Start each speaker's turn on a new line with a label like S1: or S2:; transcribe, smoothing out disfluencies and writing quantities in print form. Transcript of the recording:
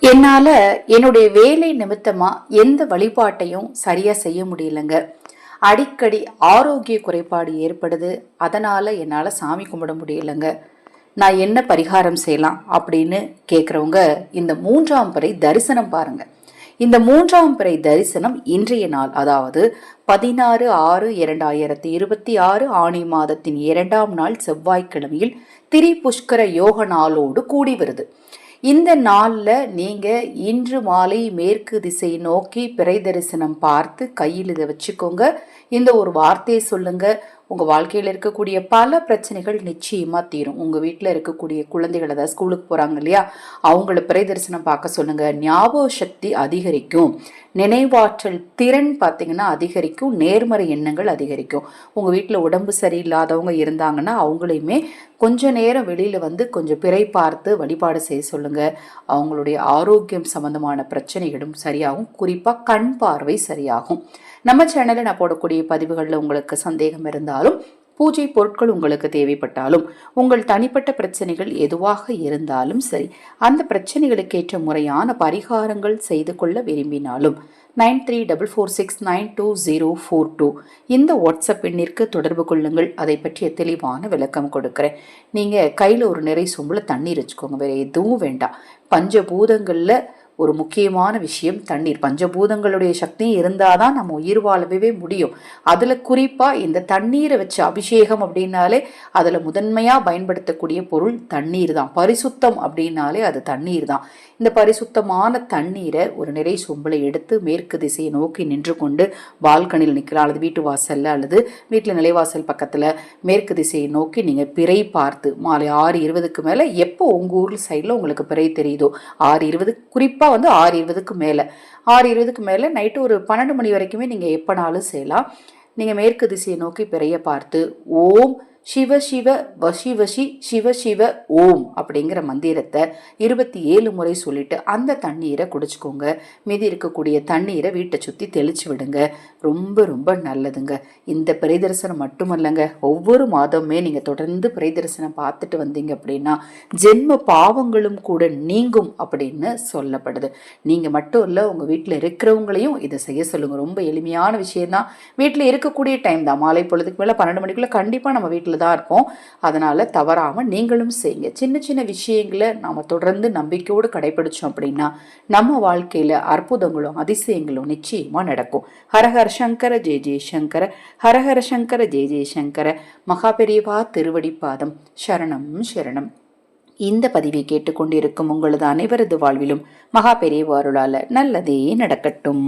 S1: என்னால என்னுடைய வேலை நிமித்தமா எந்த வழிபாட்டையும் சரியா செய்ய முடியலங்க. அடிக்கடி ஆரோக்கிய குறைபாடு ஏற்படுது. அதனால என்னால சாமி கும்பிட முடியலங்க. நான் என்ன பரிகாரம் செய்யலாம் அப்படின்னு கேட்குறவங்க இந்த 3ஆம் பிறை தரிசனம் பாருங்க. இந்த 3ஆம் பிறை தரிசனம் இன்றைய நாள், அதாவது 16/6/2026 ஆணி மாதத்தின் 2ஆம் நாள் செவ்வாய்க்கிழமையில் திரிபுஷ்கர யோக நாளோடு கூடி வருது. இந்த நாளில் நீங்கள் இன்று மாலை மேற்கு திசை நோக்கி பிறை தரிசனம் பார்த்து கையில் இதை வச்சுக்கோங்க. இந்த ஒரு வார்த்தையை சொல்லுங்க. உங்கள் வாழ்க்கையில் இருக்கக்கூடிய பல பிரச்சனைகள் நிச்சயமாக தீரும். உங்கள் வீட்டில் இருக்கக்கூடிய குழந்தைகள், அதாவது ஸ்கூலுக்கு போகிறாங்க இல்லையா, அவங்கள பிறை தரிசனம் பார்க்க சொல்லுங்கள். ஞாபக சக்தி அதிகரிக்கும், நினைவாற்றல் திறன் பார்த்திங்கன்னா அதிகரிக்கும், நேர்மறை எண்ணங்கள் அதிகரிக்கும். உங்கள் வீட்டில் உடம்பு சரியில்லாதவங்க இருந்தாங்கன்னா அவங்களையுமே கொஞ்ச நேரம் வெளியில் வந்து கொஞ்சம் பிறை பார்த்து வழிபாடு செய்ய சொல்லுங்கள். அவங்களுடைய ஆரோக்கியம் சம்பந்தமான பிரச்சனைகளும் சரியாகும். குறிப்பாக கண் பார்வை சரியாகும். நம்ம சேனலில் நான் போடக்கூடிய பதிவுகளில் உங்களுக்கு சந்தேகம் இருந்தாலும், பூஜை பொருட்கள் உங்களுக்கு தேவைப்பட்டாலும், உங்கள் தனிப்பட்ட பிரச்சனைகள் எதுவாக இருந்தாலும் சரி, அந்த பிரச்சனைகளுக்கு ஏற்ற முறையான பரிகாரங்கள் செய்து கொள்ள விரும்பினாலும் 9344692042 இந்த வாட்ஸ்அப் எண்ணிற்கு தொடர்பு கொள்ளுங்கள். அதை பற்றிய தெளிவான விளக்கம் கொடுக்குறேன். நீங்கள் கையில் ஒரு நிறை சொம்பில் தண்ணீர் வச்சுக்கோங்க. வேறு எதுவும் வேண்டாம். பஞ்சபூதங்களில் ஒரு முக்கியமான விஷயம் தண்ணீர். பஞ்சபூதங்களுடைய சக்தி இருந்தால் தான் நம்ம உயிர் வாழவே முடியும். அதில் குறிப்பாக இந்த தண்ணீரை வச்சு அபிஷேகம் அப்படின்னாலே அதில் முதன்மையாக பயன்படுத்தக்கூடிய பொருள் தண்ணீர் தான். பரிசுத்தம் அப்படின்னாலே அது தண்ணீர் தான். இந்த பரிசுத்தமான தண்ணீரை ஒரு நிறை சொம்பில் எடுத்து மேற்கு திசையை நோக்கி நின்று கொண்டு பால்கனியில் நிற்கலாம், அல்லது வீட்டு வாசலில் அல்லது வீட்டில் நிலைவாசல் பக்கத்தில் மேற்கு திசையை நோக்கி நீங்கள் பிறை பார்த்து மாலை 6:20க்கு மேலே, எப்போ உங்கள் ஊரில் சைடில் உங்களுக்கு பிறை தெரியுதோ 6:20, குறிப்பாக வந்து 6:20க்கு மேலே, 6:20க்கு மேலே நைட்டு ஒரு 12 மணி வரைக்குமே நீங்கள் எப்போனாலும் செய்யலாம். நீங்கள் மேற்கு திசையை நோக்கி பிறைய பார்த்து ஓம் சிவ சிவ வசி வசி சிவ சிவ ஓம் அப்படிங்கிற மந்திரத்தை 27 முறை சொல்லிட்டு அந்த தண்ணீரை குடிச்சுக்கோங்க. மீதி இருக்கக்கூடிய தண்ணீரை வீட்டை சுற்றி தெளிச்சு விடுங்க. ரொம்ப ரொம்ப நல்லதுங்க. இந்த பிறை தரிசனம் மட்டுமல்லங்க, ஒவ்வொரு மாதமே நீங்கள் தொடர்ந்து பிறை தரிசனம் பார்த்துட்டு வந்தீங்க அப்படின்னா ஜென்ம பாவங்களும் கூட நீங்கும் அப்படின்னு சொல்லப்படுது. நீங்கள் மட்டும் இல்லை, உங்கள் வீட்டில் இருக்கிறவங்களையும் இதை செய்ய சொல்லுங்கள். ரொம்ப எளிமையான விஷயம்தான். வீட்டில் இருக்கக்கூடிய டைம் தான். மாலை பொழுதுக்கு மேலே 12 மணிக்குள்ளே கண்டிப்பாக நம்ம வீட்டில் தான் இருப்போம். அதனால தவறாம நீங்களும் செய்யுங்க. சின்ன சின்ன விஷயங்களை நாம தொடர்ந்து நம்பிக்கையோடு கடைபிடிச்சோம் அப்படின்னா நம்ம வாழ்க்கையில அற்புதங்களும் அதிசயங்களும் நிச்சயமா நடக்கும். ஹரஹர சங்கர ஜெய ஜெயசங்கர, ஹரஹர சங்கர ஜெய ஜெயசங்கர. மகாபெரிவா திருவடி பாதம் சரணம் சரணம். இந்த பதிவை கேட்டுக்கொண்டிருக்கும் உங்களது அனைவரது வாழ்விலும் மகாபெரிவா அருளால நல்லதே நடக்கட்டும்.